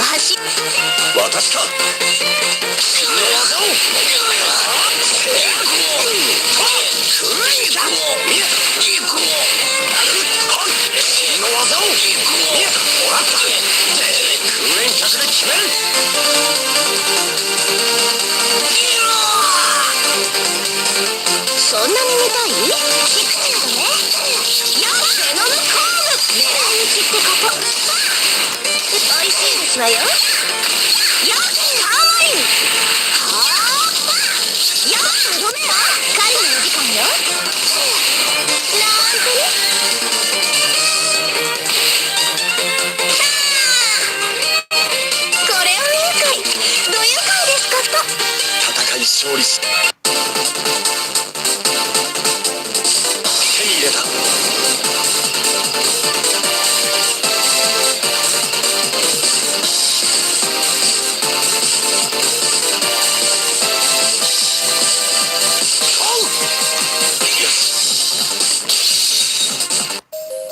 走。私か。真の技を。真の技を。もらった。空円脚で決める。そんなに見たい？キクシートね。よし、ベノムコーム。狙い撃ちってこと。おいしいですわよ。よし、ターマリン。よし、ごめんよ。狩りのお時間よ。なんてね。これを愉快。ど愉快ですこと。戦い勝利し。手に入れた。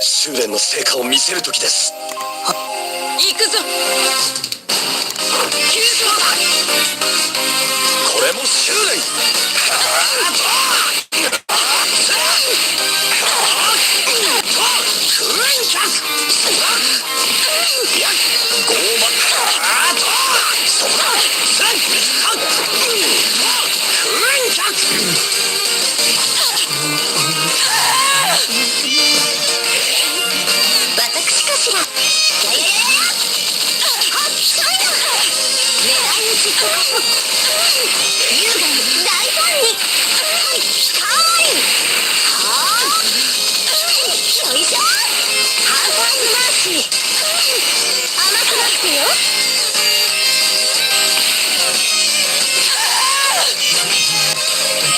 修練の成果を見せる時です。行くぞ。これも修練。私かしら。優雅に大胆に。ターマリン。よいしょ。ハーファーズマーシー。甘くなってよ。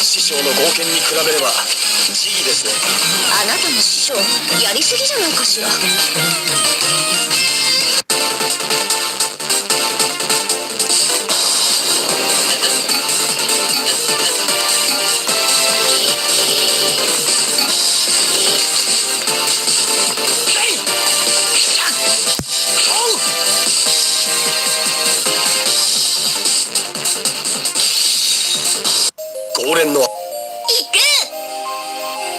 師匠の剛健に比べれば時儀ですね。あなたの師匠やりすぎじゃないかしら。高連の行く。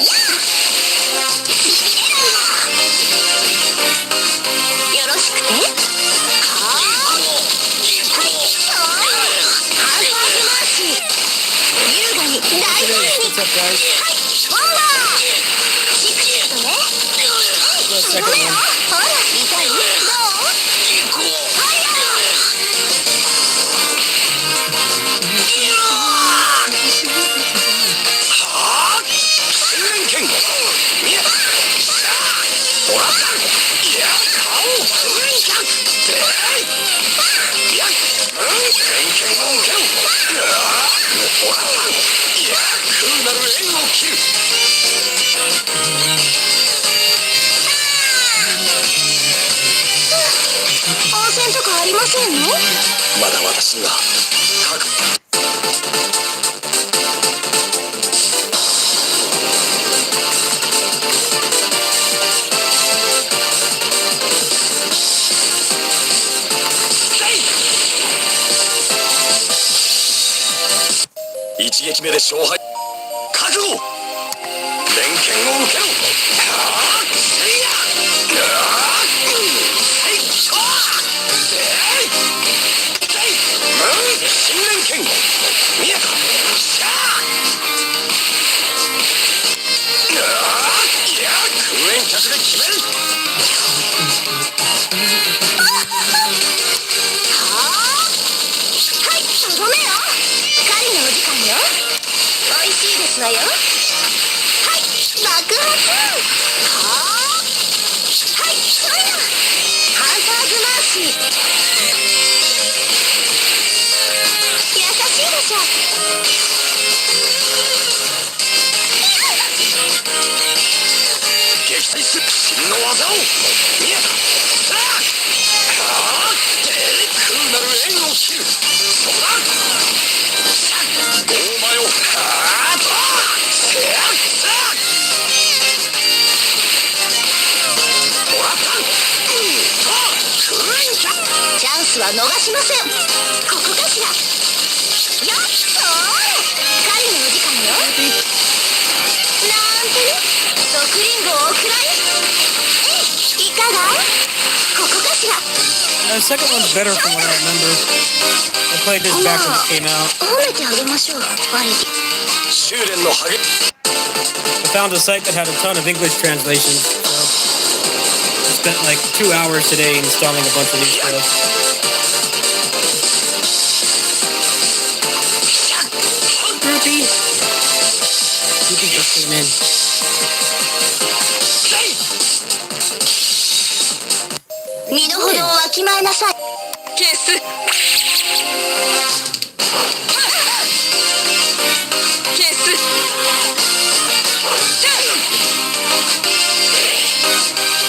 やよろしくて。ハーファーズマーシー。優雅に大胆に。はい、ワンバー。シクシートね。ごめんよ。ほら、痛い？どう？温泉とかありませんの？まだ私には一撃目で勝敗。覚悟。連剣を受けろ。新連剣見えた。空円脚で決める。はい、ごめんよ。狩りのお時間よ。おいしいですわよ。はい、爆発。はい、それだ。ハンターズマーシー。優しいでしょ。撃退する真の技を。見えた。空なる円を切る。そこだ。ゴーマよ。もらった。チャンスはません。ここかしら。よっと狩りのお時間よ。なんてね、毒リンゴをおくらい。いかが？ここかしら。The second one's better from what I remember. I played this back when it came out. 褒めてあげましょう、ワニ。修練の励 I found a site that had a ton of English translations, so I spent like 2 hours today installing a bunch of new stuff. Groupie! Groupie just came in. 身の程をわきまえなさい。消す。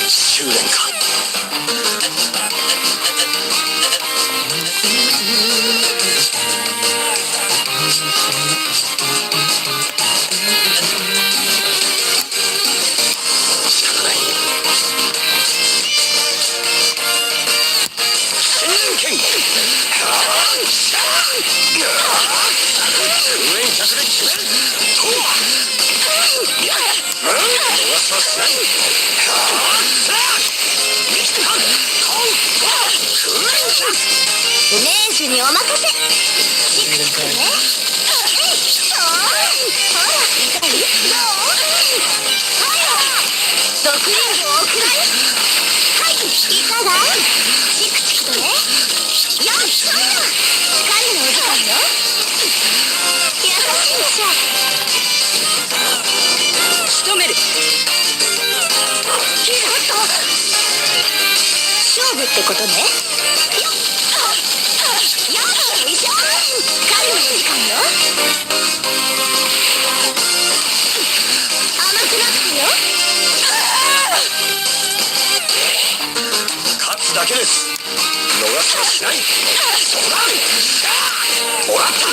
修練か。仕方ない。新年剣。上に着で決める。逃すはしない。名手にお任せ。チクチクね。ほら、痛い？どう？毒リンゴをおくらい。はい、いかが？チクチクとね。よっ、そんな。狩りのお時間よ。優しいでしょ。仕留める。キラッと。勝負ってことね。よっ。よいしょ。狩りの時間よ。甘くなってよ。勝つだけです。逃しはしない。そうだ。もらった。逃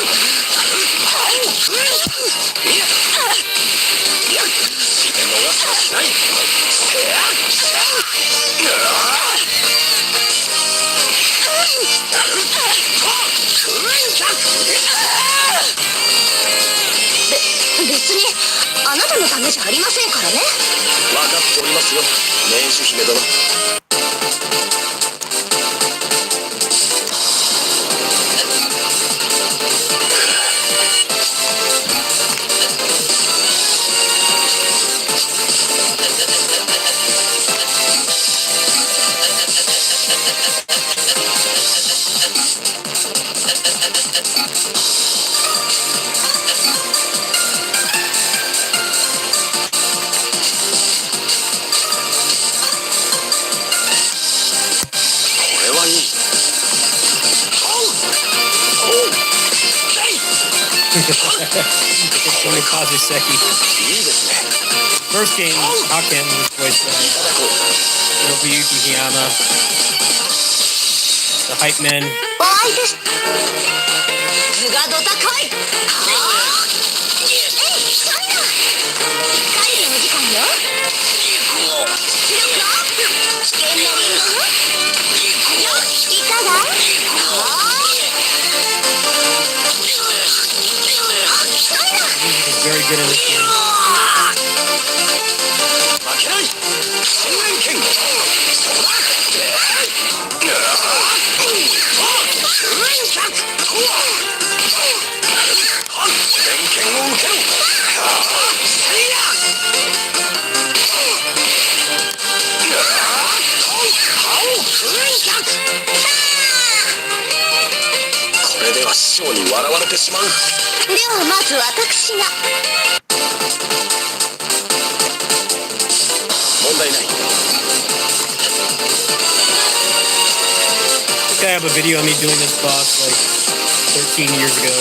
しはしない。別にあなたのためじゃありませんからね。分かっておりますよ、名手姫殿。First game, Haken was voiced by Nobuyuki Hiyama. The hype man. お会いです。図がど高い。そんな。狩りのお時間よ。出力アップ。危険なリンゴよ。よっ、いかが？そんな。Very good in this game. 負けない。新年剣。これでは師匠に笑われてしまう。ではまず私が。問題ない。I think I have a video of me doing this boss like 13 years ago.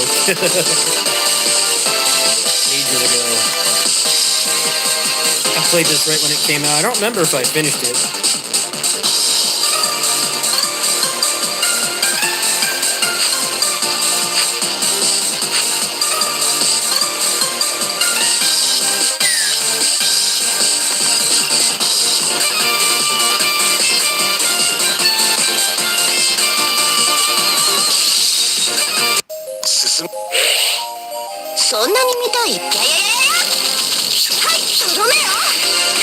Ages ago. I played this right when it came out. I don't remember if I finished it. いややややや。はい、とどめよ。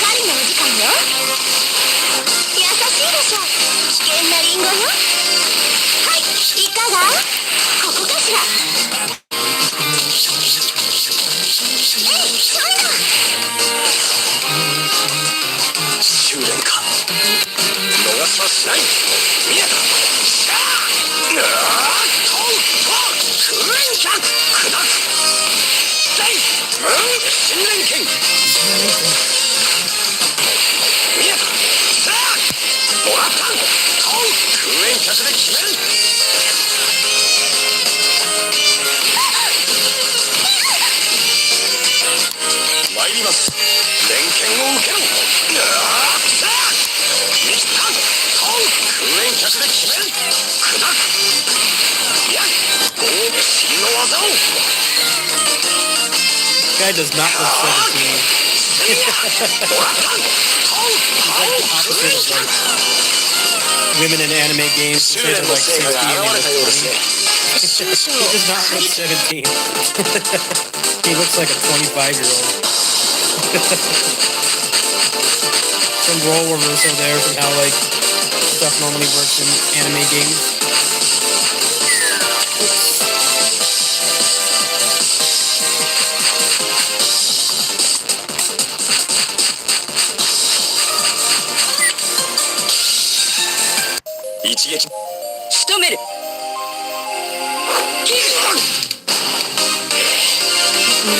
狩りのお時間よ。優しいでしょ。危険なリンゴよ。はい、いかが？ここかしら。えい、そいな。修練か。逃すはしない。見えた。しゃー。トントン。クレンキャン。砕く。デイ。新連剣。見えた。さあ。もらった。トン。クレンキャンで決める。参ります。連剣を受けろ。さあ。見切った。トン。クレンキャンで決める。砕く。いや。ご神の技を。Guy does not look 17. He's like the opposite of like women in anime games. They are like 16 and they look 20. He does not look 17. He looks like a 25-year-old. Some role reversal there from how like stuff normally works in anime games. Oops. 一撃仕留める。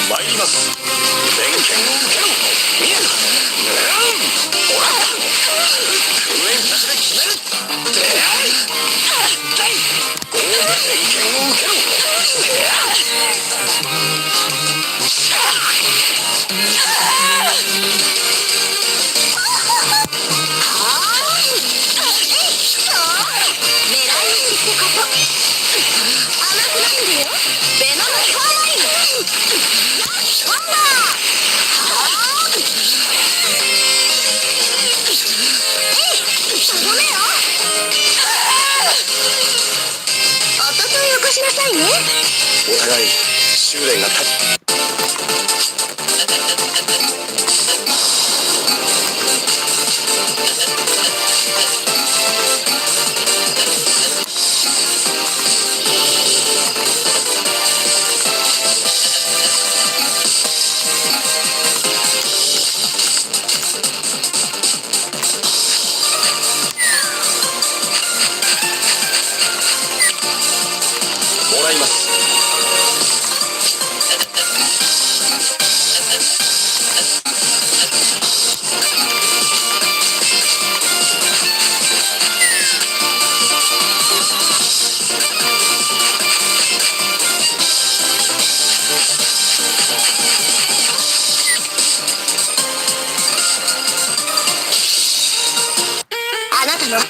参ります。連剣を受けろ。見えた。もらった。クレンキャスで決める。連剣を受けろ。お互い修練がもらいます。あなたのよ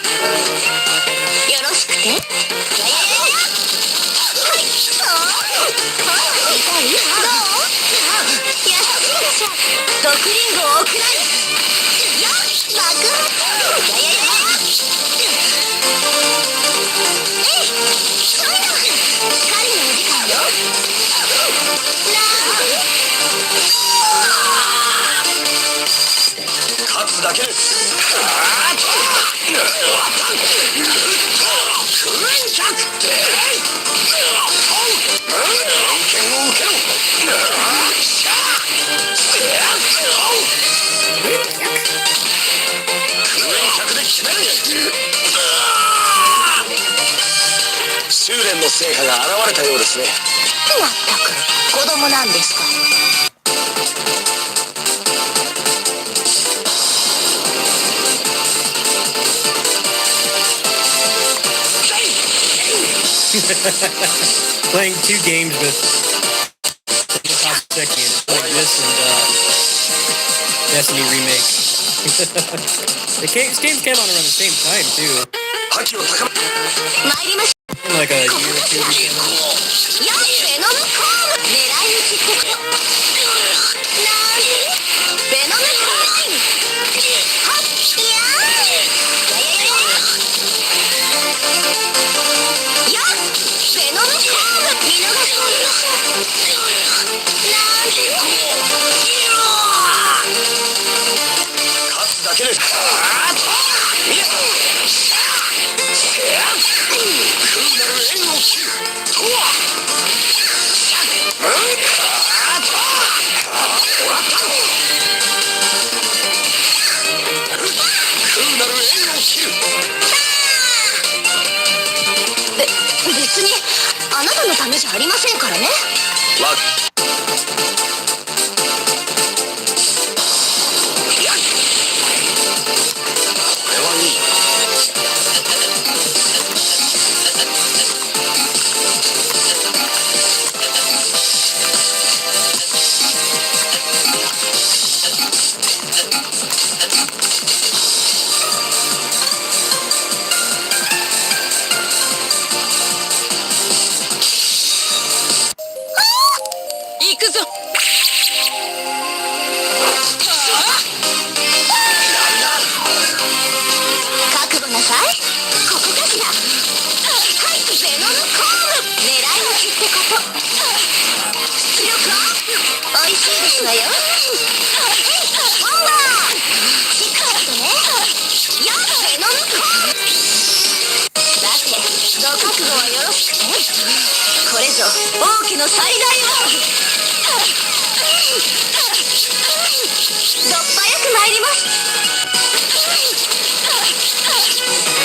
ろしくて。やややや。はい、そう。痛い？どう？優しいでしょ。毒リンゴを送られ。よっ、爆発。やややや。えい、そういうの。狩りのお時間よ。勝つだけです。修練の成果が現れたようですね。まったく子供なんですか。Playing two games with Kittysitting, like this and Destiny remake. These games came out around the same time too. 覇気を高め。参りましょう。 Like a year or two before. やっベノムコーム。狙い撃ちってこと。なーに？ベノムコーム。はっ、いやー。やややや。よっ、ベノムコーム。見逃しを見ましょう。なーに？ためじゃありませんからね。わっこれはいい。行くぞ。覚悟なさい。ここかしら。はい、ゼノのコーム。狙い撃ちってこと。出力アップ。美味しいですわよ。オーバー。しっかりとね。やっゼノのコーム。さて、ご覚悟はよろしくね。これぞ王家の最大を。どっぱよく参ります。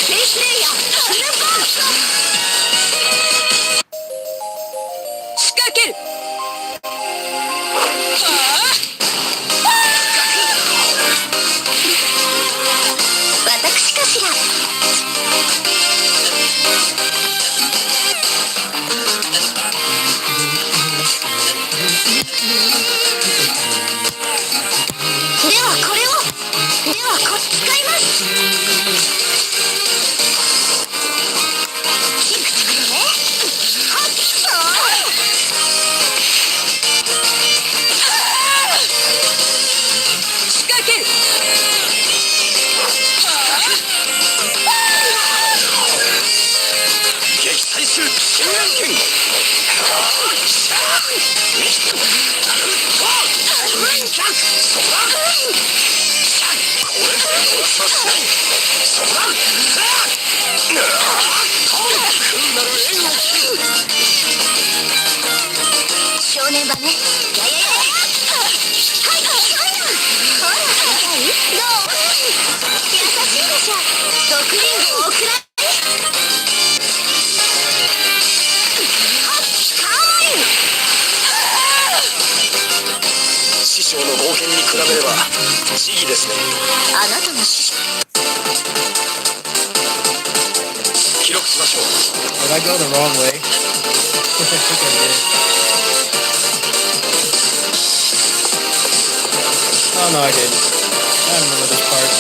フェイスレイヤーフルバースト。仕掛ける。私かしら。ではこれを。では使います。いくつかね。はっそう仕掛ける。撃退する新眼剣。正念場ね。やややや。はい、ほら、痛い？どう？優しいでしょ。毒リンゴを食らい。師匠の冒険に比べれば不思議ですね。あなたの師匠。記録しましょう。Did I go the wrong way? I think I did. Oh no, I didn't. I remember this part.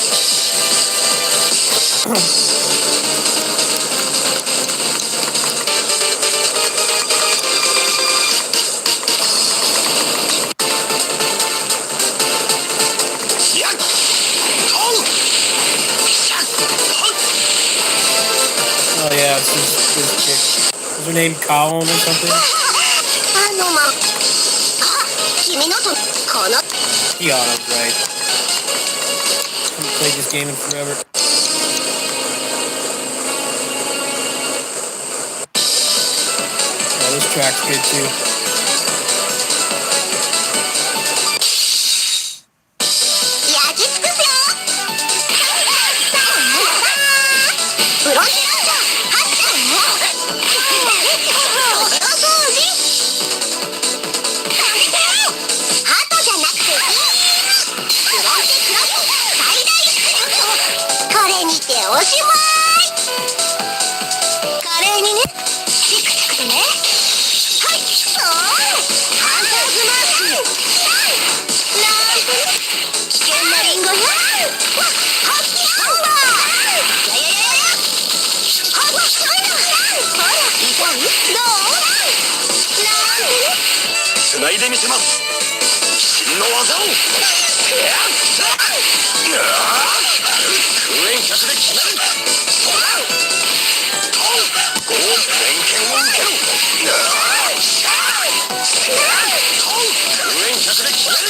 Oh yeah, it's this chick. Is her name Colin or something? 君のとこの He got it right. Haven't played this game in forever. Oh, this track's good too. 焼き尽くすよ。ブロンズランチャー発射。お掃除。ハトじゃなくてブロンズクラブ最大出力。これにておしまい。華麗にね。チクチクとね。はい、そう。ハンターズマーシー。なんてね。危険なリンゴよ。ハッピーオーバー。ややややや。ハッピーオーバー。ほら、痛い？どう？なんてね。繋いでみせます。真の技を。空煙脚で決める。豪連剣を受けろ。空煙脚で決める。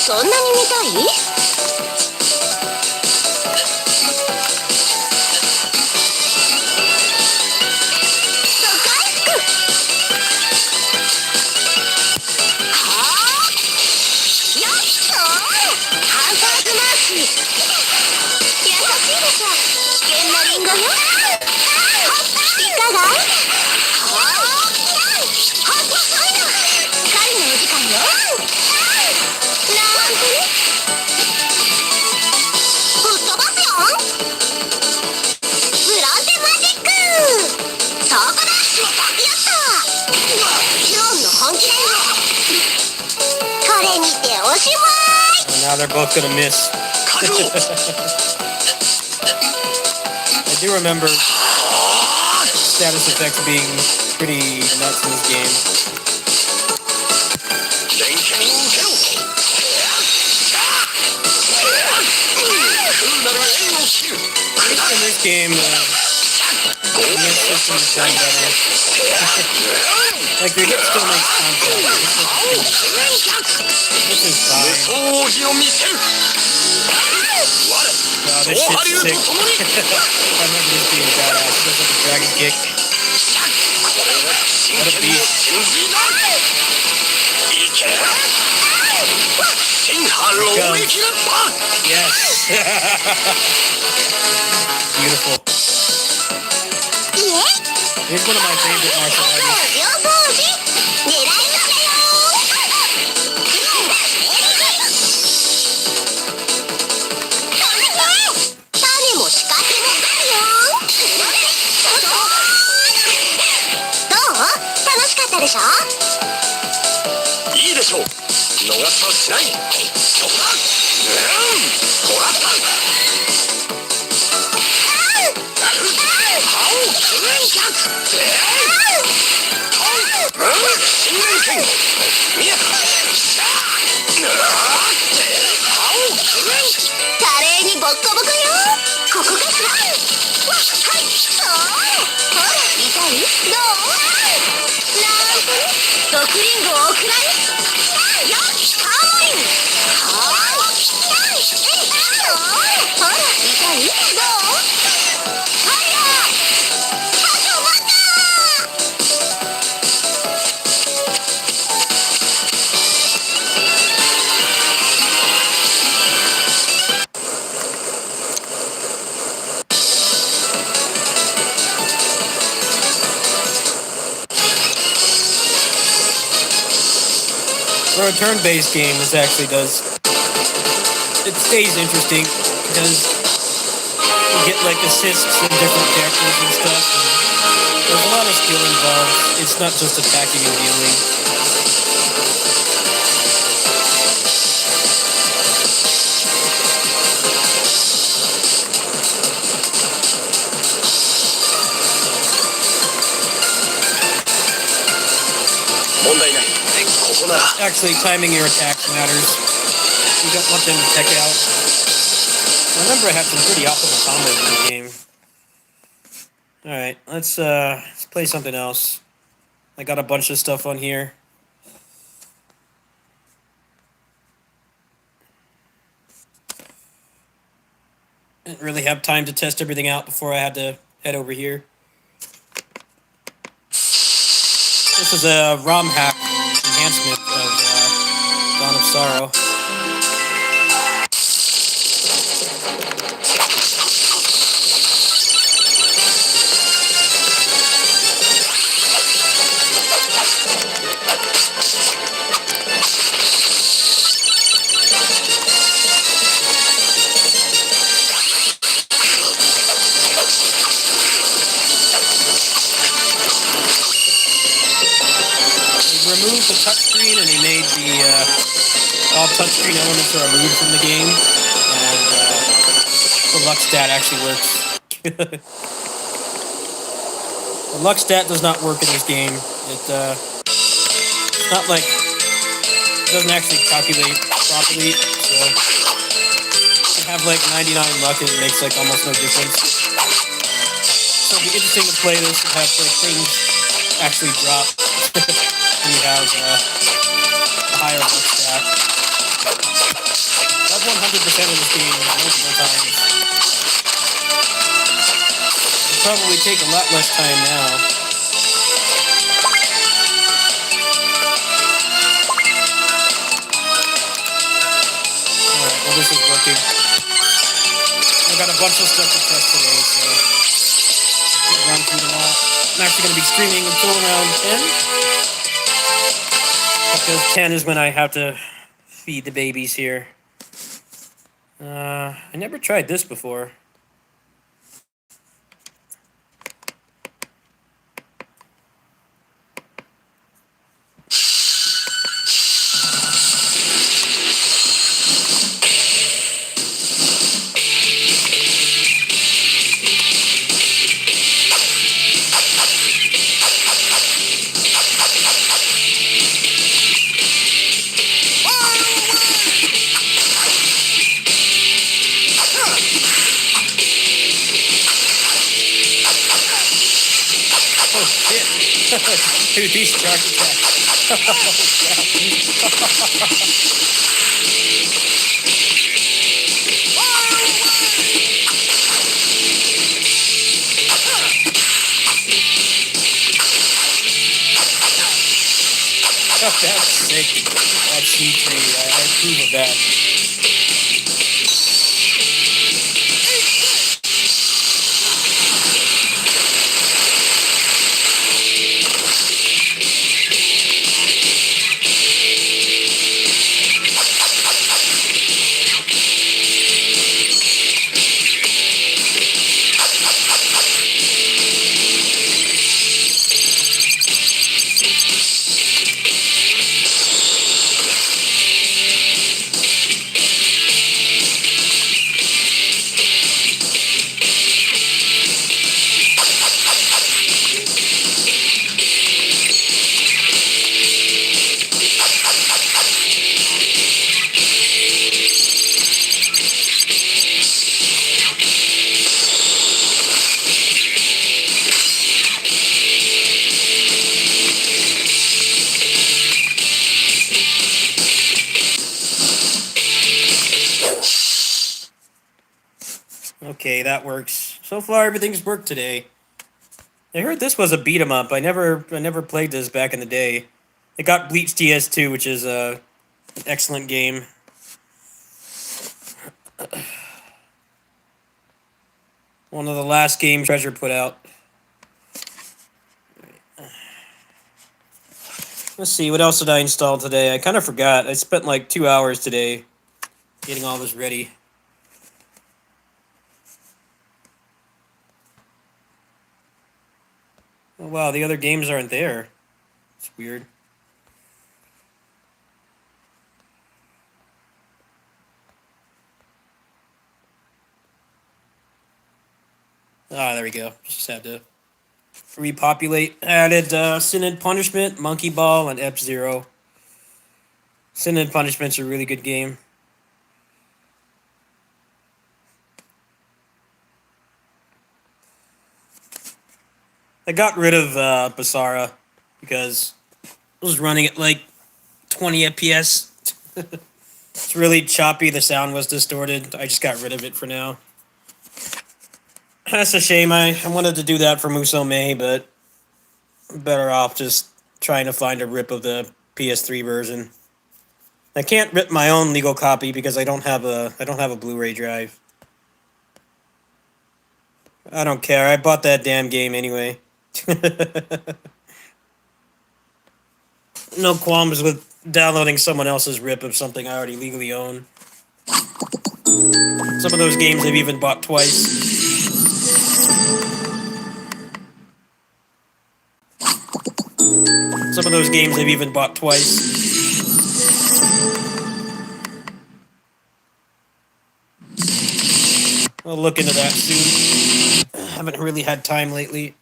そんなに見たい？ドカイスク。はあ。よっと。ハンターズマーシー。優しいでしょ。危険なリンゴよ。いかが？しまい And now they're both gonna miss. I do remember status effects being pretty nuts in this game. In this game, the miss system is done better. Like, the hit still makes contact. This is fine. Wow, this shit's sick. I remember this being badass. It does like a dragon kick. What a beast. Yes. Beautiful. He's one of my favorite martial artists. でしょ。いいでしょう。逃すとしない。そこだ。もらった。歯をくれんか。新連剣。見えた。歯をくれん。華麗にボッコボコよ。ここがつらい。はいそう。ほら痛い。どう。毒リンゴを食らいよっハーモニーほら痛いどうファイヤーちょっと待ったFor a turn-based game, this actually does. It stays interesting because you get like assists and different characters and stuff. And there's a lot of skill involved. It's not just attacking and dealing. 問題ない。ここなら。Actually, timing your attacks matters. You don't want them to tech out. Remember, I have some pretty optimal combos in the game. All right, let's play something else. I got a bunch of stuff on here. Didn't really have time to test everything out before I had to head over here. This is a ROM hack enhancement of Dawn of Sorrow. Removed the touchscreen and he made the all touchscreen elements are removed from the game, and the luck stat actually works. The luck stat does not work in this game. It's not like it doesn't actually calculate properly, so you have like 99 luck and it makes like almost no difference. So it'd be interesting to play this and have like things actually drop. You have a higher luck stat. I've 100% of this game multiple times. It'll probably take a lot less time now. Alright, well this is working. I've got a bunch of stuff to test today, so we'll run through them all. I'm actually going to be streaming until around 10. Because 10 is when I have to feed the babies here. I never tried this before. Dude, these shark attacks. That's sick. That's sweet tree. I approve of that. Okay, that works. So far, everything's worked today. I heard this was a beat 'em up. I never played this back in the day. It got Bleach TS2, which is an excellent game. One of the last games Treasure put out. Let's see, what else did I install today? I kind of forgot. I spent like 2 hours today getting all this ready. Oh wow, the other games aren't there. It's weird. Ah, there we go. Just had to repopulate. Added Sin and Punishment, Monkey Ball, and F-Zero. Sin and Punishment's a really good game. I got rid of Basara because I was running at like 20 FPS. It's really choppy. The sound was distorted. I just got rid of it for now. That's a shame. I wanted to do that for Musou, but I'm better off just trying to find a rip of the PS3 version. I can't rip my own legal copy because I don't have a Blu-ray drive. I don't care. I bought that damn game anyway. No qualms with downloading someone else's rip of something I already legally own. Some of those games I've even bought twice. Some of those games I've even bought twice. I'll look into that soon. I haven't really had time lately.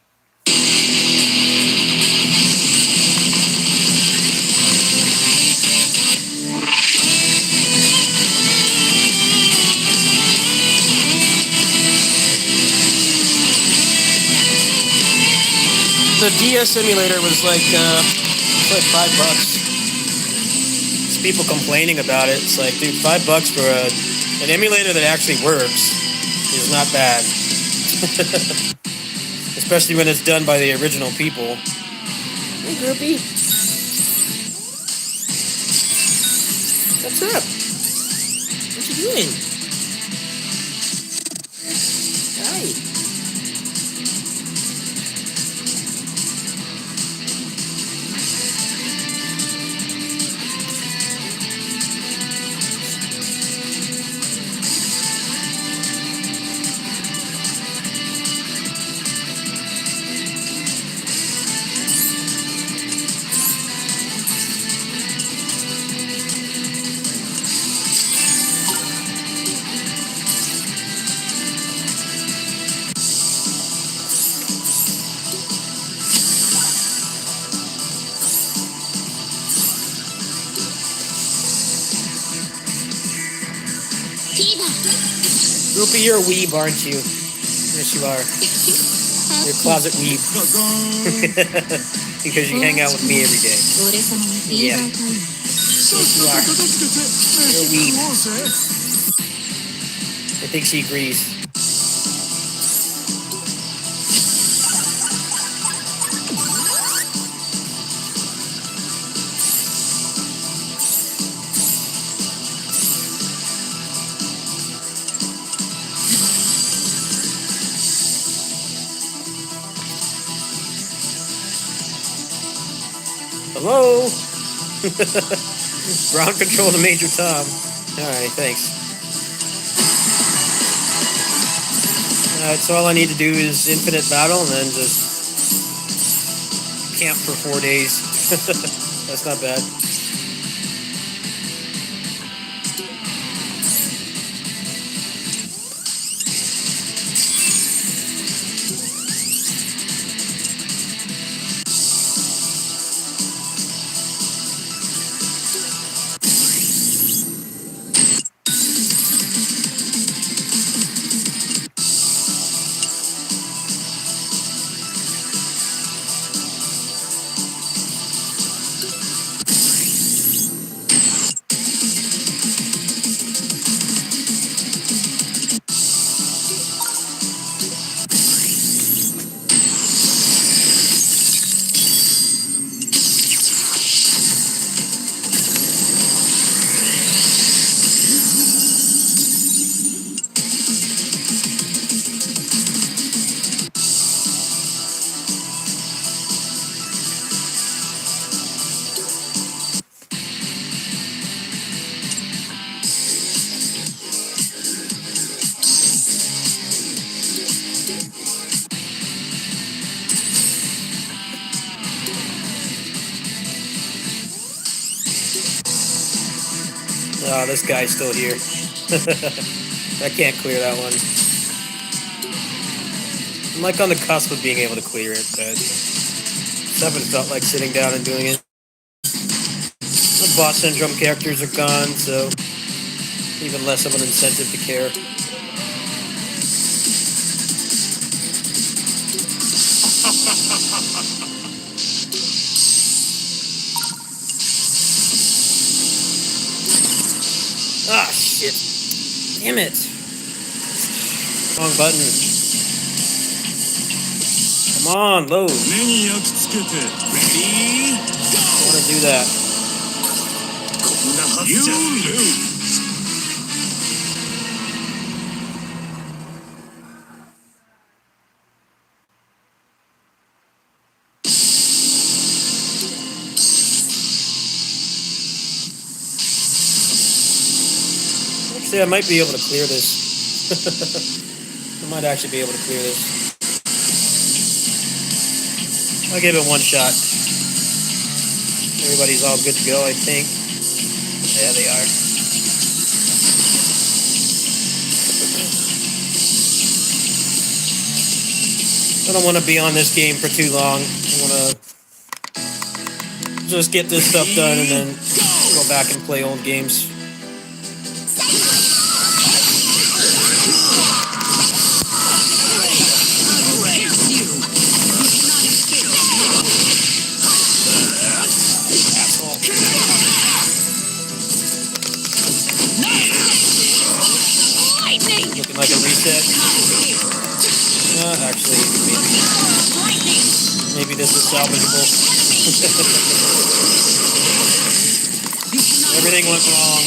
The DS emulator was like $5. There's people complaining about it. It's like, dude, $5 for an emulator that actually works is not bad. Especially when it's done by the original people. Hey, groupie. What's up? What you doing? Hi. Groupie, you're a weeb, aren't you? Yes, you are. You're a closet weeb. because you hang out with me every day. Yeah. You are. You're a weeb. I think she agrees. Hello? Ground control to Major Tom. Alright, thanks. Alright, so all I need to do is infinite battle and then just camp for 4 days. That's not bad. Oh, this guy's still here. I can't clear that one. I'm like on the cusp of being able to clear it, but just haven't felt like sitting down and doing it. The boss syndrome characters are gone, so even less of an incentive to care. Ah, shit. Damn it. Wrong button. Come on, load. I want to do that. You lose. Actually, I might be able to clear this. I might actually be able to clear this. I'll give it one shot. Everybody's all good to go, I think. Yeah, they are. I don't want to be on this game for too long. I want to just get this stuff done and then go back and play old games. Looking like a reset. Actually, maybe this is salvageable. Everything went wrong.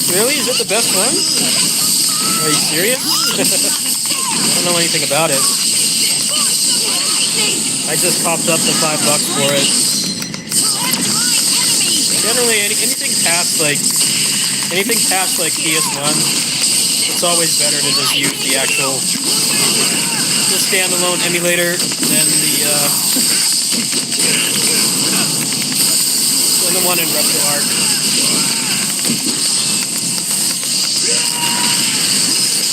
Really? Is it the best run? Are you serious? I don't know anything about it. I just popped up the $5 for it. Generally, anything past like PS1, it's always better to just use the actual standalone emulator than the than the one in RetroArch.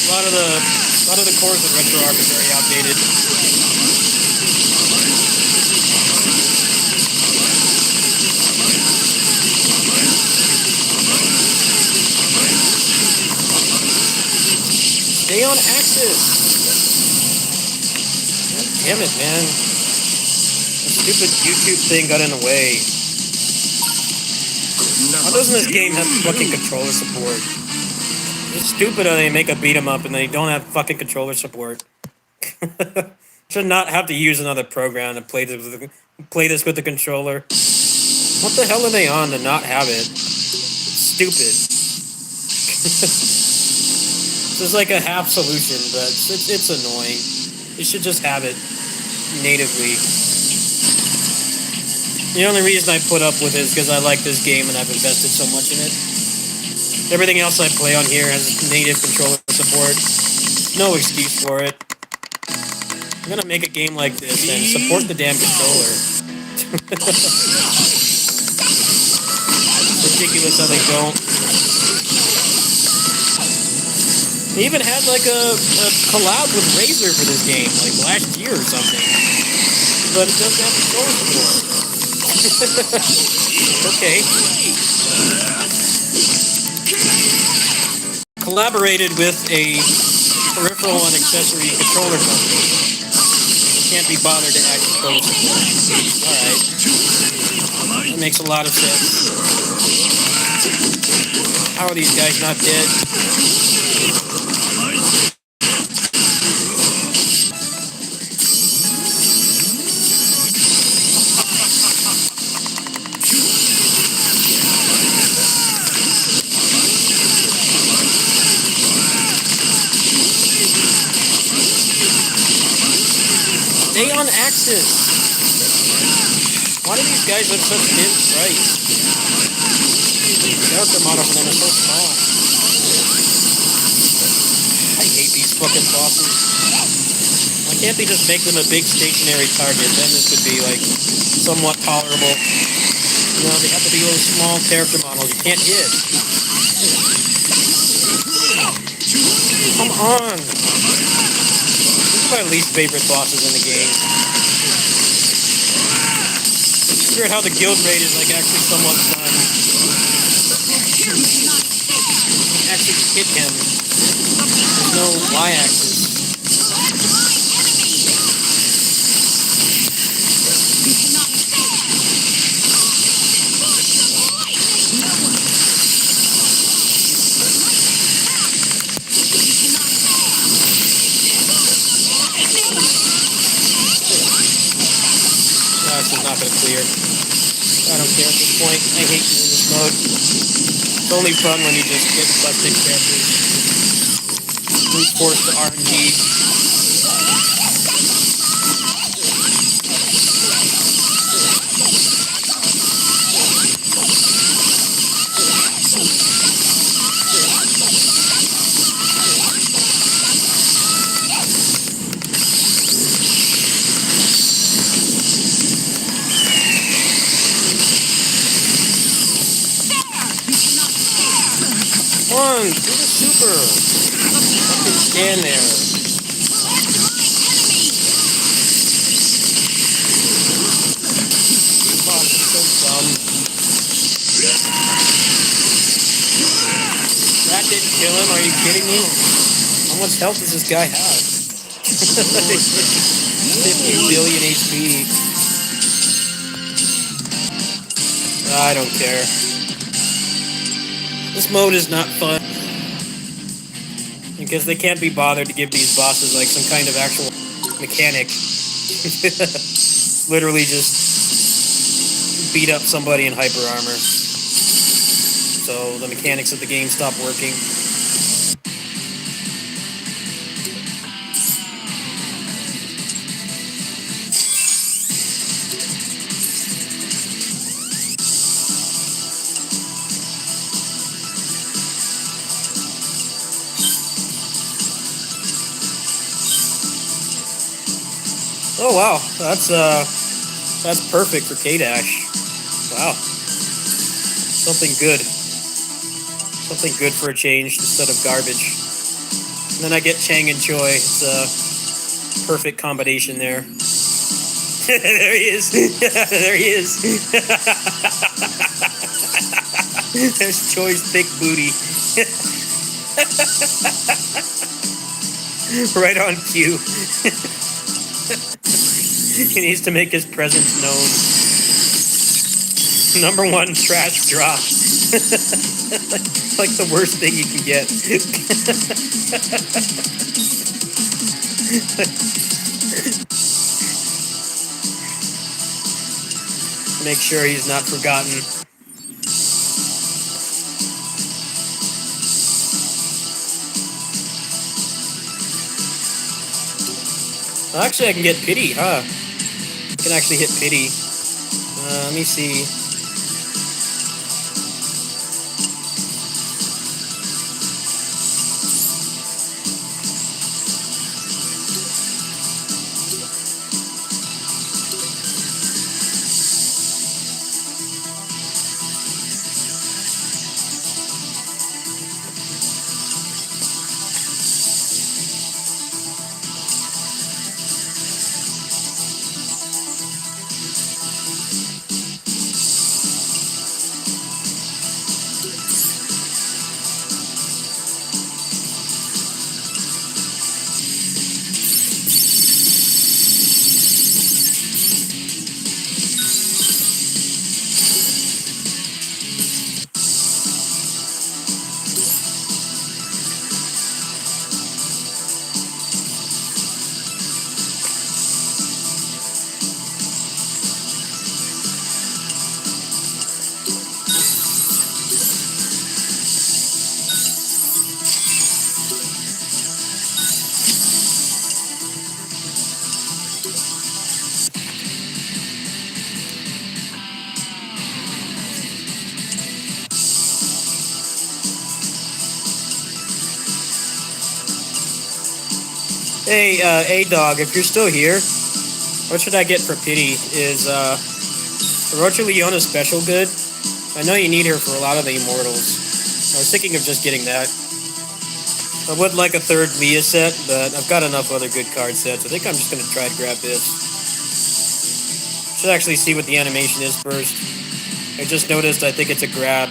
A lot of the cores in RetroArch are very outdated. Stay on axis. God damn it, man. The stupid YouTube thing got in the way. Why doesn't this game have fucking controller support? It's stupid how they make a beat 'em up and they don't have fucking controller support. Should not have to use another program to play this with the controller. What the hell are they on to not have it? It's stupid. This is like a half solution, but it's annoying. You should just have it natively. The only reason I put up with it is because I like this game and I've invested so much in it. Everything else I play on here has native controller support. No excuse for it. I'm gonna make a game like this and support the damn controller. It's ridiculous how they don't. They even had like a collab with Razer for this game, like last year or something. But it doesn't have controller support. Okay. Collaborated with a peripheral and accessory controller company. They can't be bothered to add controller support. Alright. That makes a lot of sense. How are these guys not dead? Stay on axis. Why do these guys have such thin sprites? The character model for them is so small. I hate these fucking bosses. Why can't they just make them a big stationary target? Then this would be like somewhat tolerable. You know, they have to be little small character models you can't hit. Come on. These are my least favorite bosses in the game. It's weird how the guild raid is like actually somewhat fun. You can actually hit him. There's no y-axis. This is not going to clear. I don't care at this point. I hate doing this mode. It's only fun when you just get busted characters. Brute force the RNG. Come on, do the super. Fucking stand there. This boss is so dumb. That didn't kill him, are you kidding me? How much health does this guy have? 50 billion HP. I don't care. This mode is not fun because they can't be bothered to give these bosses like some kind of actual mechanic. Literally just beat up somebody in hyper armor. So the mechanics of the game stop working. Oh wow, that's perfect for K-Dash. Wow. Something good. Something good for a change instead of garbage. And then I get Chang and Choi. It's a perfect combination there. There he is. There he is. There's Choi's thick booty. Right on cue. He needs to make his presence known. #1 trash drop. Like the worst thing you can get. Make sure he's not forgotten. Actually, I can get pity, huh? I can actually hit pity. Let me see. Hey, A-Dog, if you're still here, what should I get for pity? Is, Orochi Leona special good? I know you need her for a lot of the Immortals. I was thinking of just getting that. I would like a third Leah set, but I've got enough other good card sets. I think I'm just going to try to grab this. Should actually see what the animation is first. I just noticed I think it's a grab.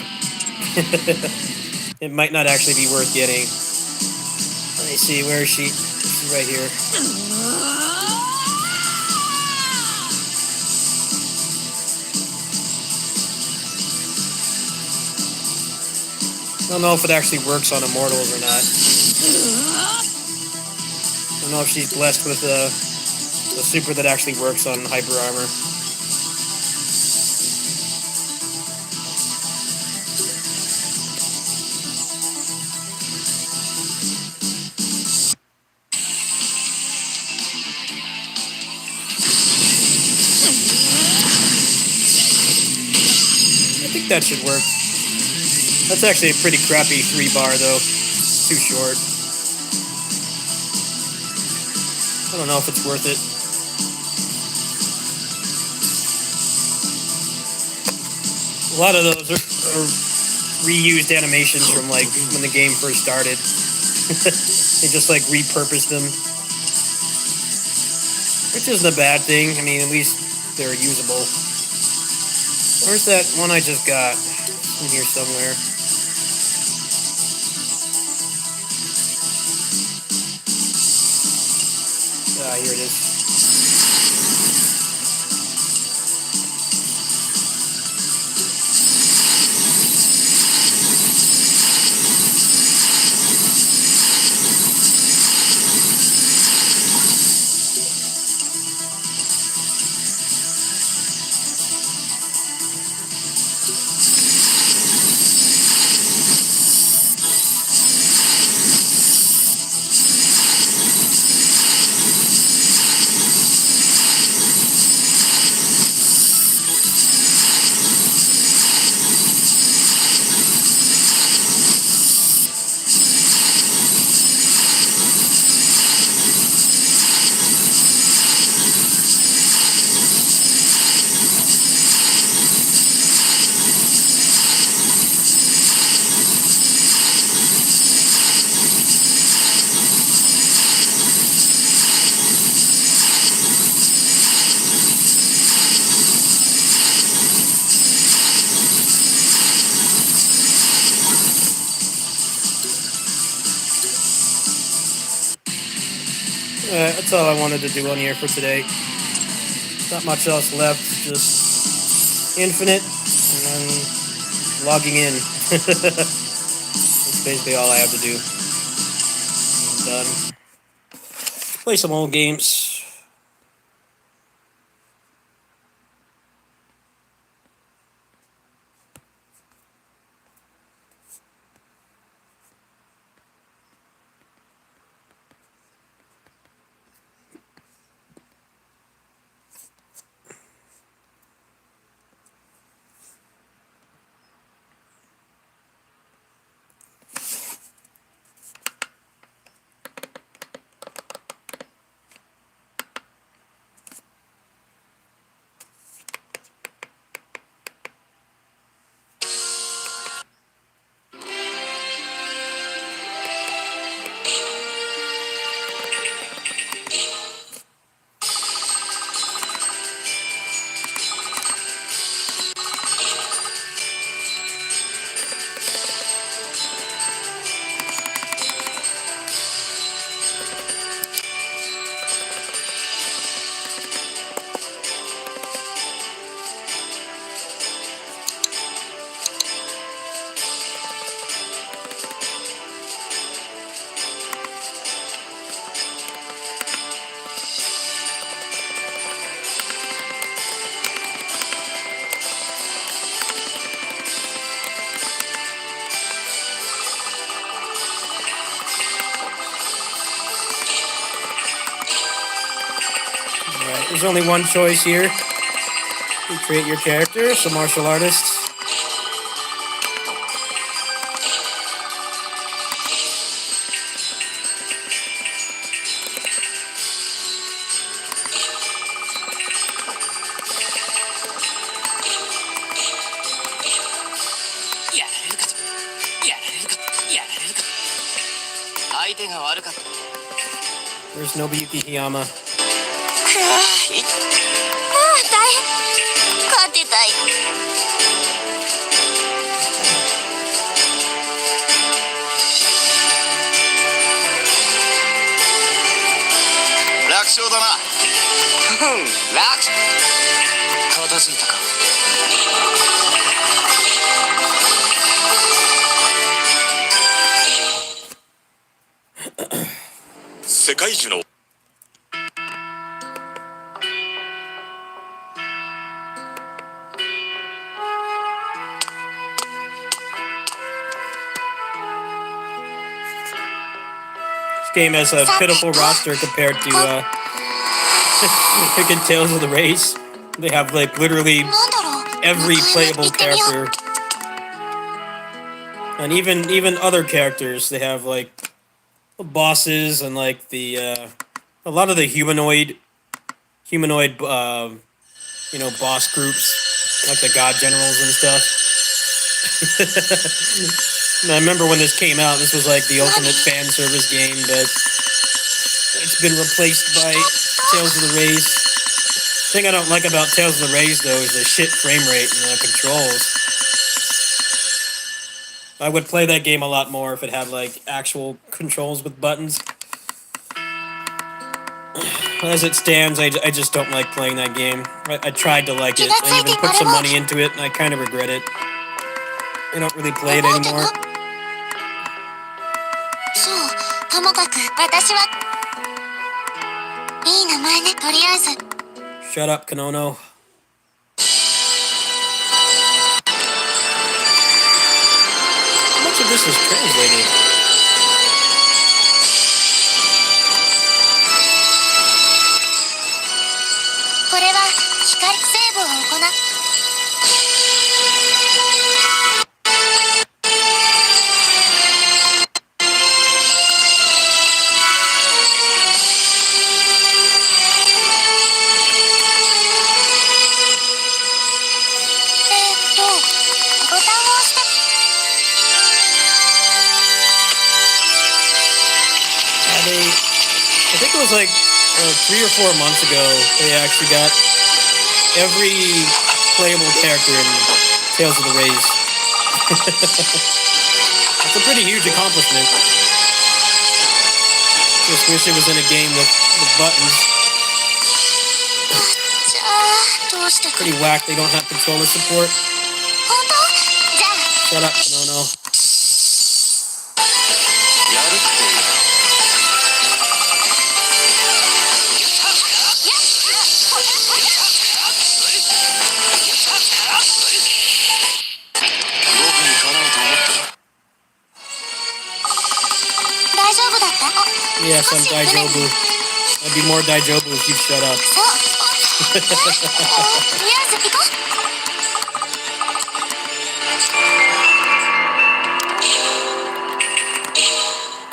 It might not actually be worth getting. Let me see, where is she? She's right here. I don't know if it actually works on Immortals or not. I don't know if she's blessed with a super that actually works on Hyper Armor. I think that should work. That's actually a pretty crappy 3-bar, though. It's too short. I don't know if it's worth it. A lot of those are reused animations from, like, when the game first started. They just, like, repurposed them. Which isn't a bad thing. I mean, at least they're usable. Where's that one I just got? In here somewhere. Ah, here it is. That's all I wanted to do on here for today. Not much else left. Just Infinite and then logging in. That's basically all I have to do. I'm done. Play some old games. Alright, there's only one choice here. You create your character, so martial artists. Where's Nobuyuki Hiyama? 大変。勝てたい。楽勝だな。楽片付いたか。世界一の Game has a pitiful roster compared to freaking Tales of the Race. They have like literally every playable character, and even other characters. They have like bosses and like the a lot of the humanoid boss groups, like the god generals and stuff. And I remember when this came out, this was like the ultimate fan service game, but it's been replaced by Tales of the Race. The thing I don't like about Tales of the Race, though, is the shit frame rate and the controls. I would play that game a lot more if it had like actual controls with buttons. As it stands, I just don't like playing that game. I tried to like it. I even put some money into it, and I kind of regret it. I don't really play it anymore. そう、ともかく私は。いい名前ね、とりあえず。Shut up, Konono. How much of this is translated? これは光セーブを行う。I think it was like 3 or 4 months ago, they actually got every playable character in Tales of the Race. That's a pretty huge accomplishment. Just wish it was in a game with buttons. じゃあどうしてく Pretty whack. They don't have controller support. 本当じゃあ Shut up. No. やるっていう僕にかなうと思ったら大丈夫だった Yes, 少 I'm し船 Daijobu. に I'd be more Daijobu if you shut up. そうとりあえず行こう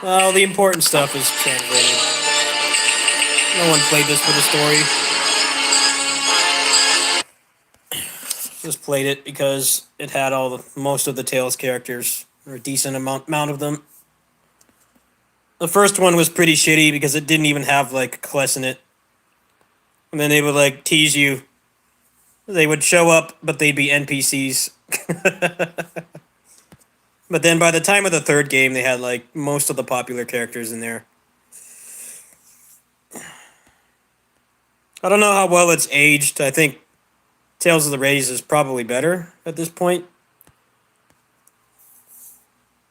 Well, the important stuff is translated. No one played this for the story. Just played it because it had most of the Tales characters, or a decent amount of them. The first one was pretty shitty because it didn't even have like a class in it. And then they would like tease you. They would show up, but they'd be NPCs. But then by the time of the third game, they had like most of the popular characters in there. I don't know how well it's aged. I think Tales of the Rays is probably better at this point.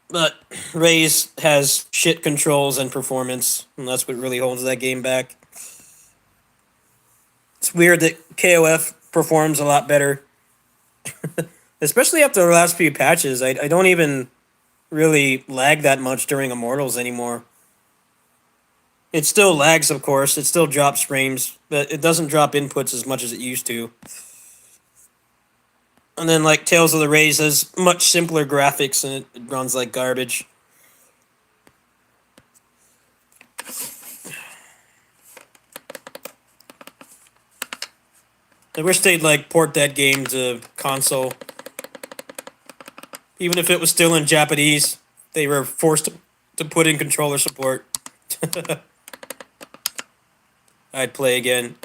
But Rays has shit controls and performance, and that's what really holds that game back. It's weird that KOF performs a lot better. Especially after the last few patches. I don't even really lag that much during Immortals anymore. It still lags, of course. It still drops frames, but it doesn't drop inputs as much as it used to. And then, like, Tales of the Rays has much simpler graphics, and it runs like garbage. I wish they'd, like, port that game to console. Even if it was still in Japanese, they were forced to put in controller support. I'd play again.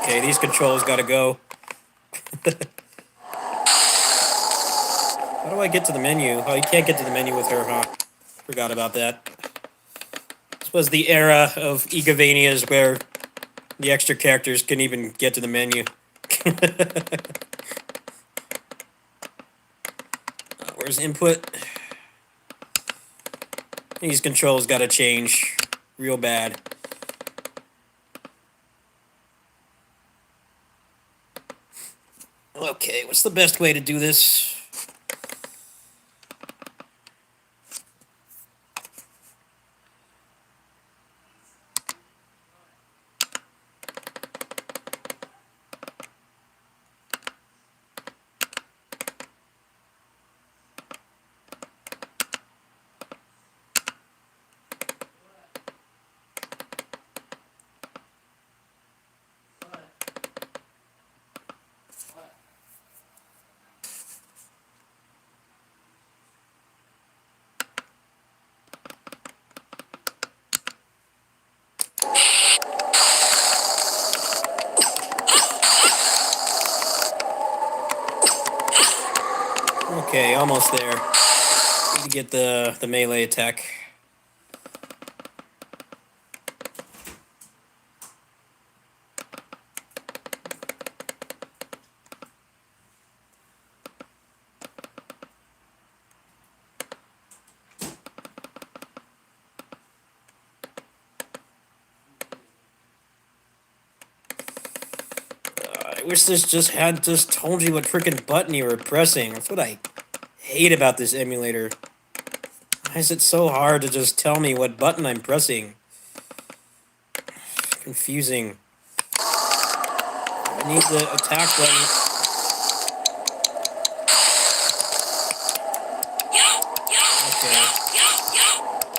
Okay, these controls gotta go. How do I get to the menu? Oh, you can't get to the menu with her, huh? Forgot about that. This was the era of Igavanias where the extra characters couldn't even get to the menu. Where's input? These controls gotta change real bad. Okay, what's the best way to do this? Okay, almost there. to get the melee attack. I wish this just had just told you what freaking button you were pressing. That's what I hate about this emulator. Why is it so hard to just tell me what button I'm pressing? Confusing. I need the attack button. Okay.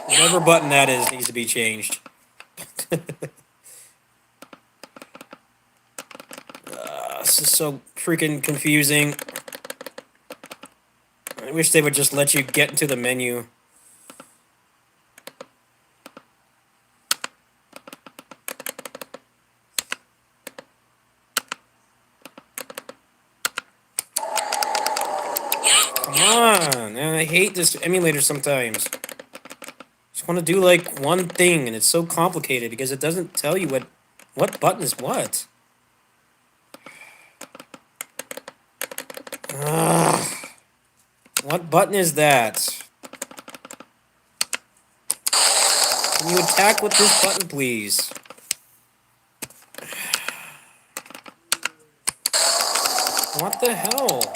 Whatever button that is needs to be changed. This is so freaking confusing. I wish they would just let you get into the menu. Come on, man, I hate this emulator sometimes. Just want to do like one thing and it's so complicated because it doesn't tell you what button is what. Ugh. What button is that? Can you attack with this button, please? What the hell?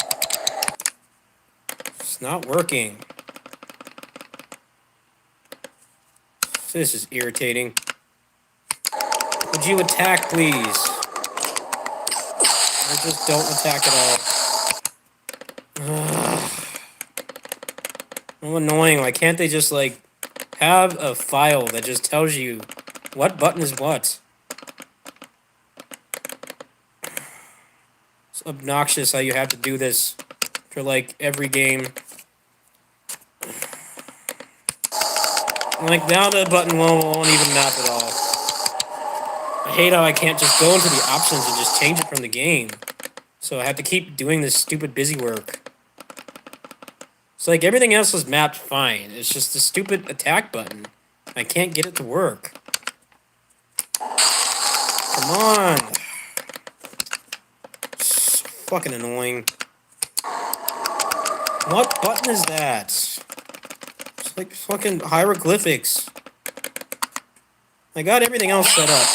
It's not working. This is irritating. Would you attack, please? Or just don't attack at all. So annoying. Why can't they just, like, have a file that just tells you what button is what? It's obnoxious how you have to do this for, like, every game. Like, now the button won't even map at all. I hate how I can't just go into the options and just change it from the game. So I have to keep doing this stupid busy work. It's like everything else is mapped fine. It's just the stupid attack button. I can't get it to work. Come on. So fucking annoying. What button is that? It's like fucking hieroglyphics. I got everything else set up.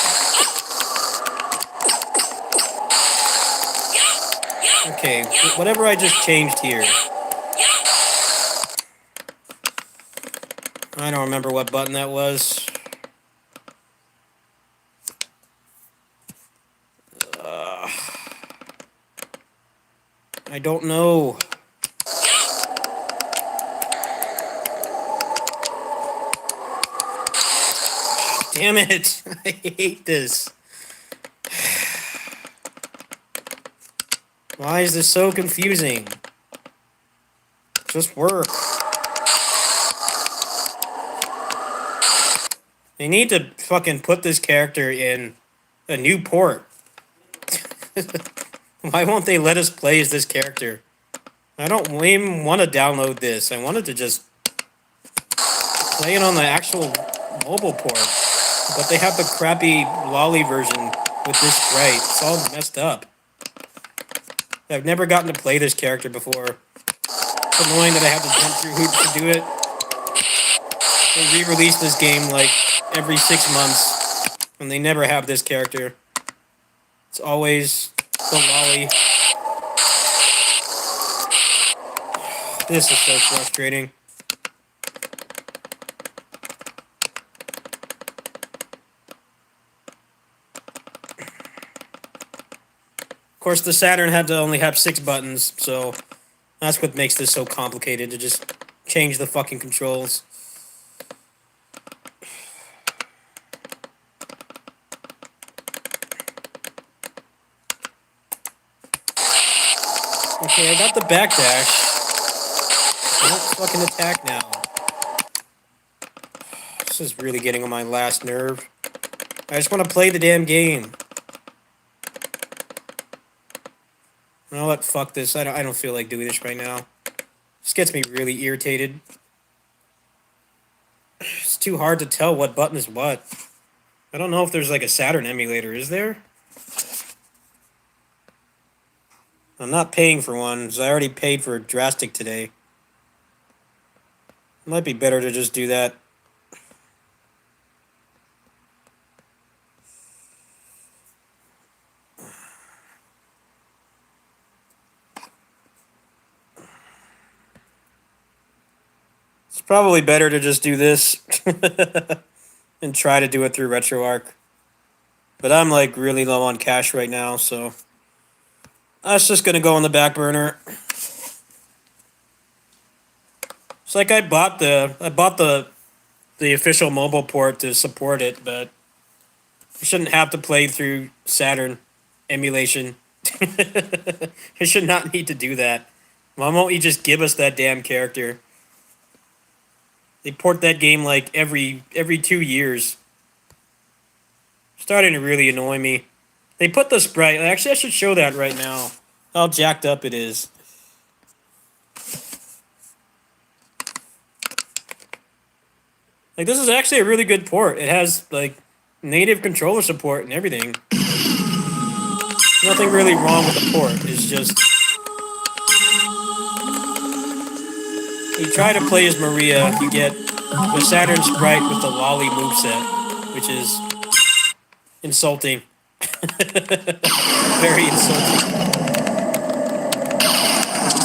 Okay, whatever I just changed here. I don't remember what button that was. I don't know. Damn it! I hate this. Why is this so confusing? Just work. They need to fucking put this character in a new port. Why won't they let us play as this character? I don't even want to download this. I wanted to just play it on the actual mobile port. But they have the crappy lolly version with this sprite. It's all messed up. I've never gotten to play this character before. It's annoying that I have to jump through hoops to do it. They re-release this game like every 6 months, and they never have this character. It's always the lolly. This is so frustrating. Of course, the Saturn had to only have 6 buttons, so that's what makes this so complicated, to just change the fucking controls. Okay, I got the backdash. Don't fucking attack now. This is really getting on my last nerve. I just want to play the damn game. You know what? Fuck this. I don't feel like doing this right now. This gets me really irritated. too hard to tell what button is what. I don't know if there's like a Saturn emulator. Is there? I'm not paying for one, because I already paid for Drastic today. It might be better to just do that. It's probably better to just do this and try to do it through RetroArch. But I'm like really low on cash right now, so that's just gonna go on the back burner. It's like I bought the official mobile port to support it, but you shouldn't have to play through Saturn emulation. You should not need to do that. Why won't you just give us that damn character? They port that game like every 2 years. Starting to really annoy me. They put the sprite. Actually, I should show that right now. How jacked up it is. Like, this is actually a really good port. It has like native controller support and everything. Nothing really wrong with the port. It's just you try to play as Maria, you get the Saturn sprite with the lolly moveset, which is insulting. Very insulting.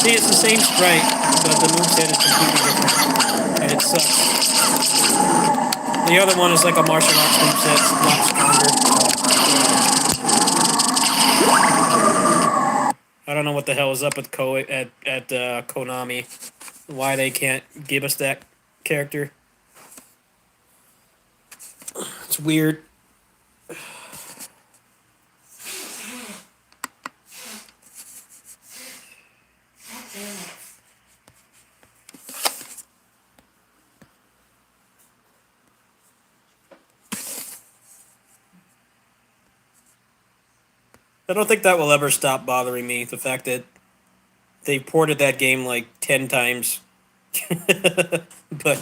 See, it's the same sprite, but the moveset is completely different. And it sucks. The other one is like a martial arts moveset, it's a lot stronger. I don't know what the hell is up with Konami. Why they can't give us that character. It's weird. I don't think that will ever stop bothering me. The fact that they ported that game like 10 times. But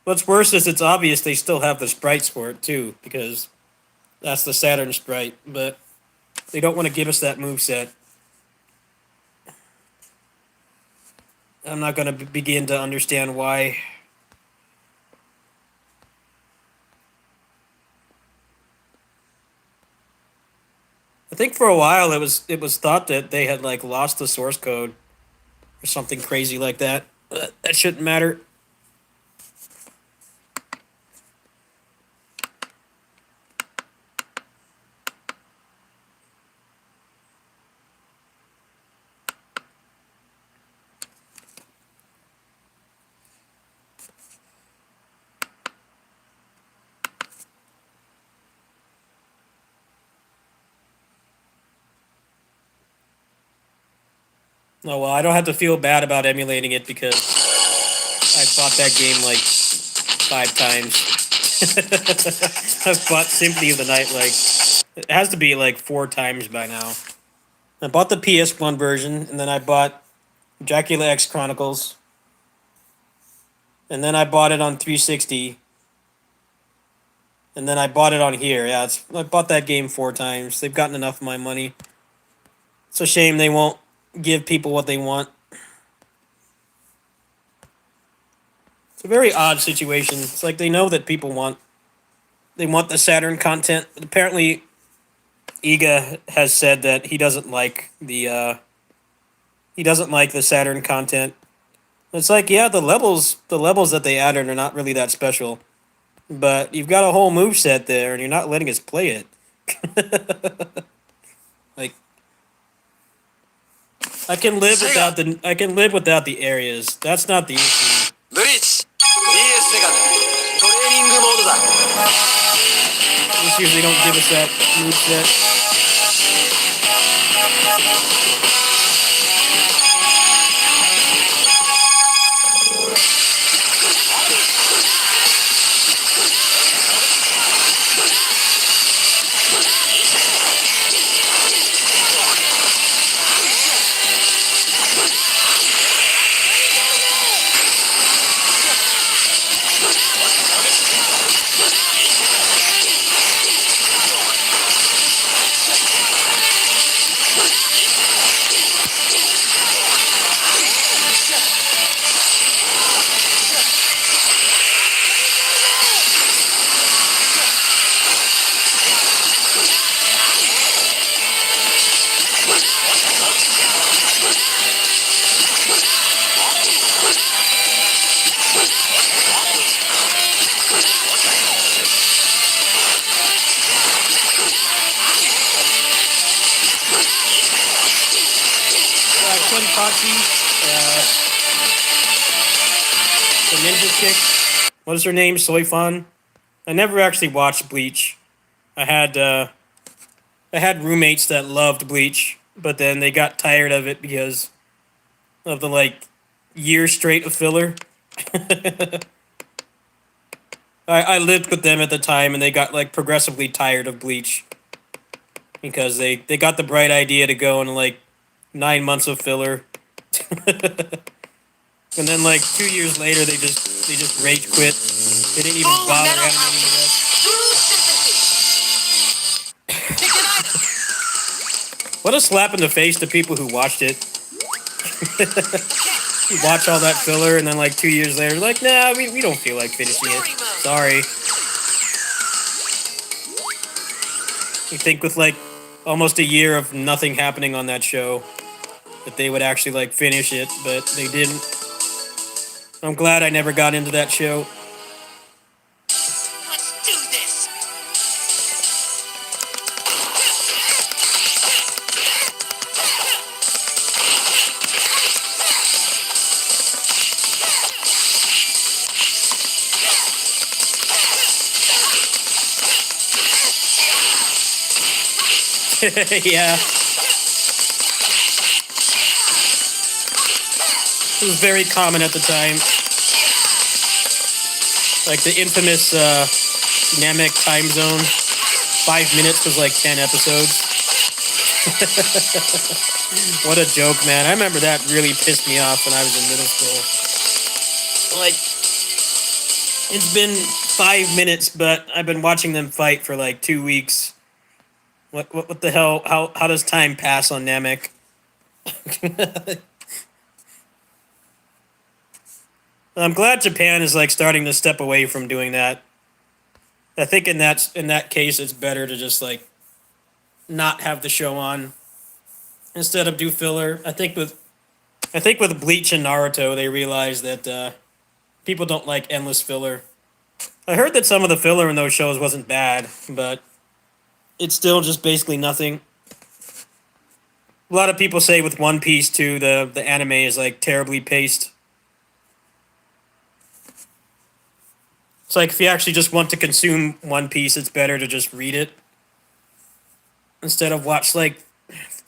what's worse is it's obvious they still have the sprites for it too, because that's the Saturn sprite, but they don't want to give us that moveset. I'm not going to begin to understand why. I think for a while it was thought that they had like lost the source code or something crazy like that. That shouldn't matter. Oh well, I don't have to feel bad about emulating it because I bought that game like 5 times. I've bought Symphony of the Night like it has to be like 4 times by now. I bought the PS1 version, and then I bought Dracula X Chronicles, and then I bought it on 360, and then I bought it on here. Yeah, I bought that game 4 times. They've gotten enough of my money. It's a shame they won't give people what they want. It's a very odd situation. It's like they know that people want the Saturn content. But apparently, Iga has said that he doesn't like the Saturn content. It's like, yeah, the levels that they added are not really that special, but you've got a whole moveset there, and you're not letting us play it. Like, I can live without the areas. That's not the issue. ブリーチ BS セガントレーニングモードだ Just usually don't give us that moveset. Kachi, the ninja chick. What is her name? Soifan. I never actually watched Bleach. I had roommates that loved Bleach, but then they got tired of it because of the like year straight of filler. I lived with them at the time, and they got like progressively tired of Bleach because they got the bright idea to go into like 9 months of filler, and then like 2 years later they just rage quit. They didn't even bother animating the rest. What a slap in the face to people who watched it. You watch all that filler, and then like 2 years later, like, nah, we don't feel like finishing it. Sorry. You think with like almost a year of nothing happening on that show that they would actually like finish it, but they didn't. I'm glad I never got into that show. Let's do this. Yeah. It was very common at the time. Like the infamous Namek time zone. 5 minutes was like 10 episodes. What a joke, man. I remember that really pissed me off when I was in middle school. Like, it's been 5 minutes, but I've been watching them fight for like 2 weeks. What the hell? How does time pass on Namek? I'm glad Japan is like starting to step away from doing that. I think in that case, it's better to just like not have the show on instead of do filler. I think with Bleach and Naruto, they realized that people don't like endless filler. I heard that some of the filler in those shows wasn't bad, but it's still just basically nothing. A lot of people say with One Piece too, the anime is like terribly paced. It's like if you actually just want to consume One Piece, it's better to just read it instead of watch like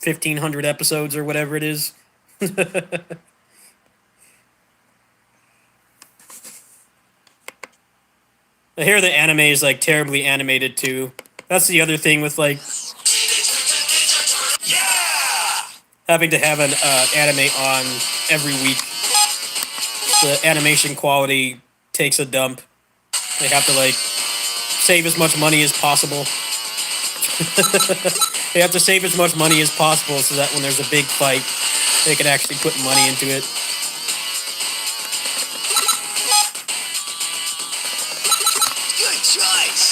1,500 episodes or whatever it is. I hear the anime is like terribly animated too. That's the other thing with like having to have an anime on every week. The animation quality takes a dump. They have to like save as much money as possible. They have to save as much money as possible so that when there's a big fight, they can actually put money into it. Good choice.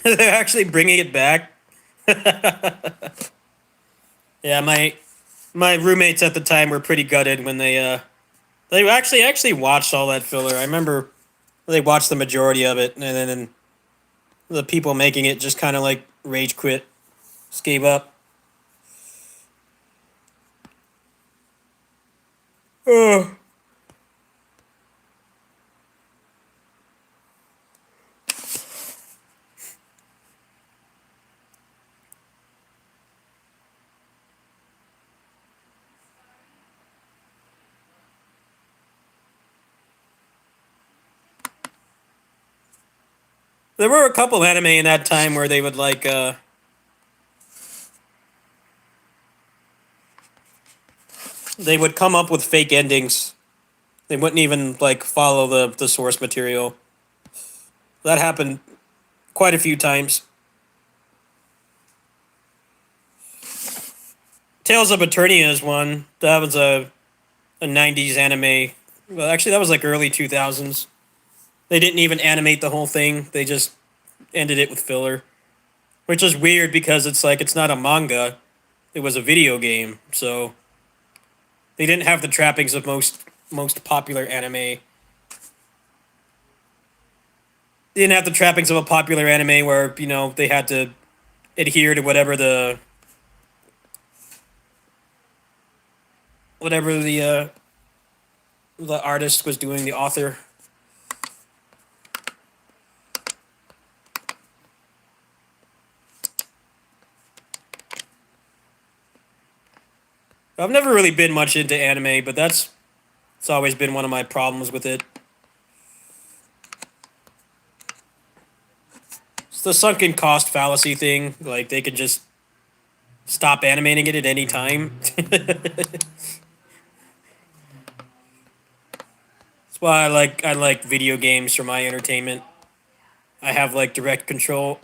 They're actually bringing it back. Yeah, my roommates at the time were pretty gutted when they actually watched all that filler. I remember they watched the majority of it, and then the people making it just kind of like rage quit, just gave up. Ugh. There were a couple anime in that time where they would like they would come up with fake endings. They wouldn't even like follow the source material. That happened quite a few times. Tales of Eternia is one. That was a 90s anime. Well, actually, that was like early 2000s. They didn't even animate the whole thing. They just ended it with filler, which is weird because it's like it's not a manga. It was a video game, so they didn't have the trappings of most popular anime. They didn't have the trappings of a popular anime where they had to adhere to whatever the artist was doing, the author. I've never really been much into anime, but it's always been one of my problems with it. It's the sunken cost fallacy thing. Like they could just stop animating it at any time. That's why I like video games for my entertainment. I have like direct control.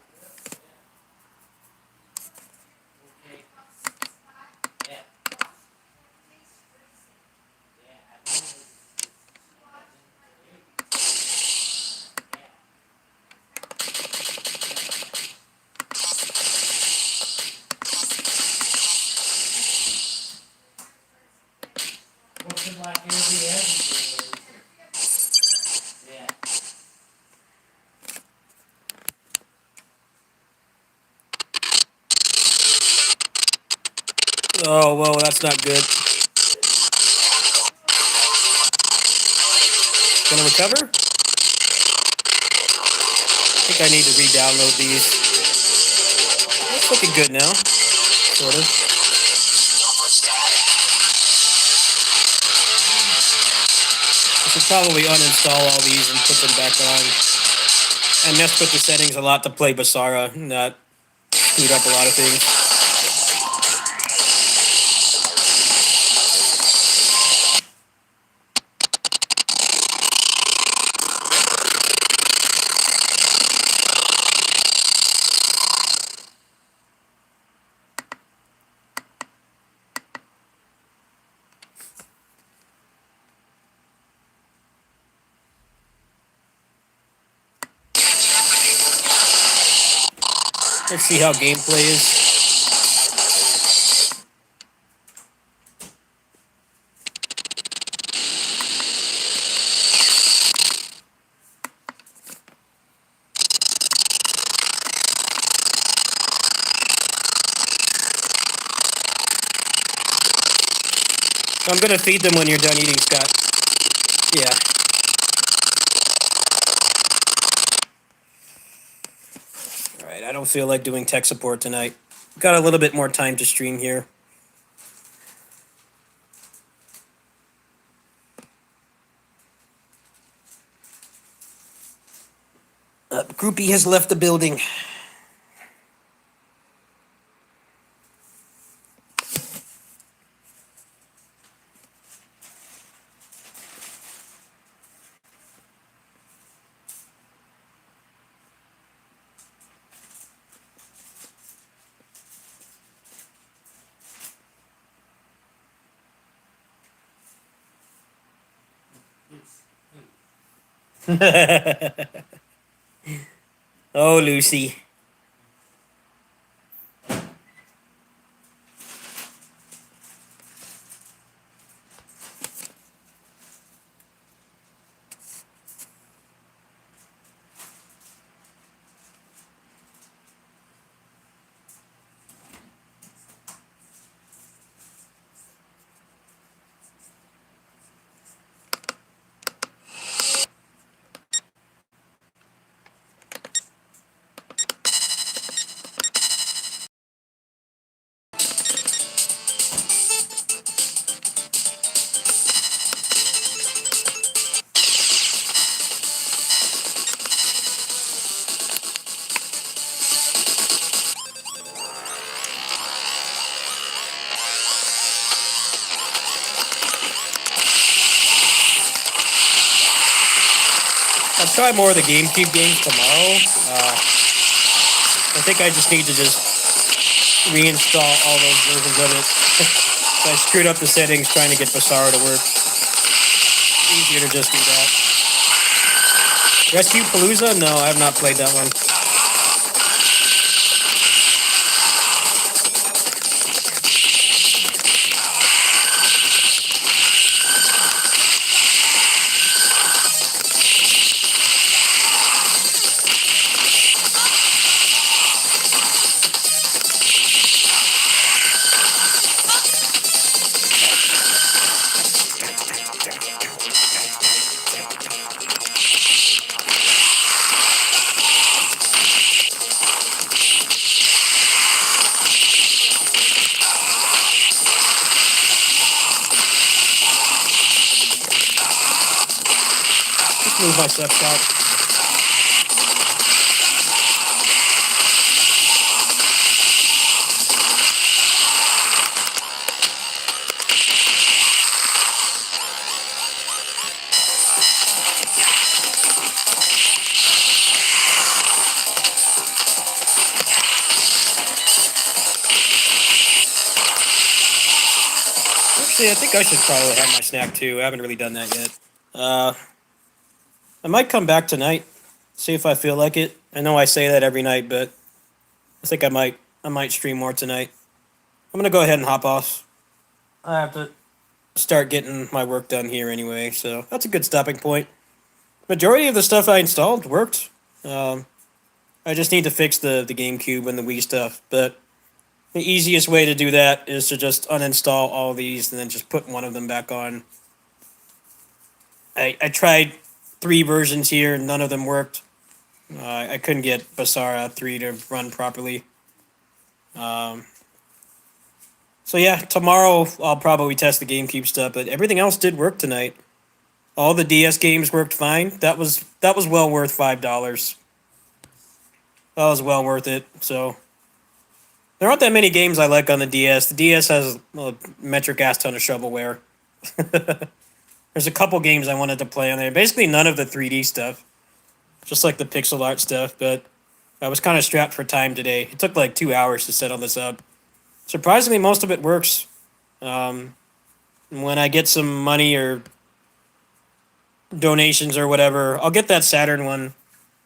Oh, whoa, that's not good. Gonna recover? I think I need to re-download these. It's looking good now. Sort of. I should probably uninstall all these and put them back on. I messed with the settings a lot to play Basara, and that screwed up a lot of things. Let's see how gameplay is. I'm gonna feed them when you're done eating, Scott. Yeah. Alright, I don't feel like doing tech support tonight. Got a little bit more time to stream here. Groupie has left the building. Oh, Lucy. I'll try more of the GameCube games tomorrow. I think I just need to reinstall all those versions of it. So I screwed up the settings trying to get Basara to work. Easier to just do that. Rescue Palooza? No, I have not played that one. Just move my steps out. Actually, I think I should probably have my snack too. I haven't really done that yet. I might come back tonight, see if I feel like it. I know I say that every night, but I think I might. I might stream more tonight. I'm gonna go ahead and hop off. I have to start getting my work done here anyway, so that's a good stopping point. Majority of the stuff I installed worked. I just need to fix the GameCube and the Wii stuff, but the easiest way to do that is to just uninstall all these and then just put one of them back on. I tried 3 versions here, none of them worked. I couldn't get Basara 3 to run properly. So yeah, tomorrow I'll probably test the GameCube stuff, but everything else did work tonight. All the DS games worked fine. That was well worth $5. That was well worth it. So there aren't that many games I like on the DS. The DS has a metric ass ton of shovelware. There's a couple games I wanted to play on there. Basically none of the 3D stuff. Just like the pixel art stuff, but I was kind of strapped for time today. It took like 2 hours to set all this up. Surprisingly, most of it works. When I get some money or donations or whatever, I'll get that Saturn one.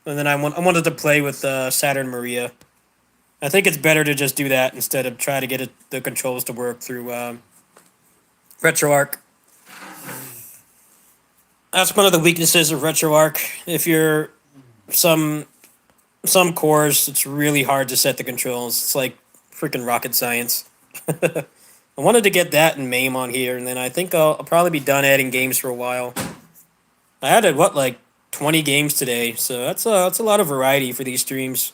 And then I wanted to play with Saturn Maria. I think it's better to just do that instead of try to get the controls to work through RetroArch. That's one of the weaknesses of RetroArch. If you're some cores, it's really hard to set the controls. It's like freaking rocket science. I wanted to get that and MAME on here, and then I think I'll probably be done adding games for a while. I added, like 20 games today, so that's a lot of variety for these streams.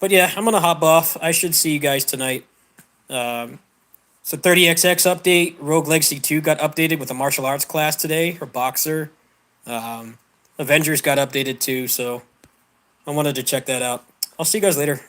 But yeah, I'm going to hop off. I should see you guys tonight. So 30XX update. Rogue Legacy 2 got updated with a martial arts class today, or boxer. Avengers got updated too, so I wanted to check that out. I'll see you guys later.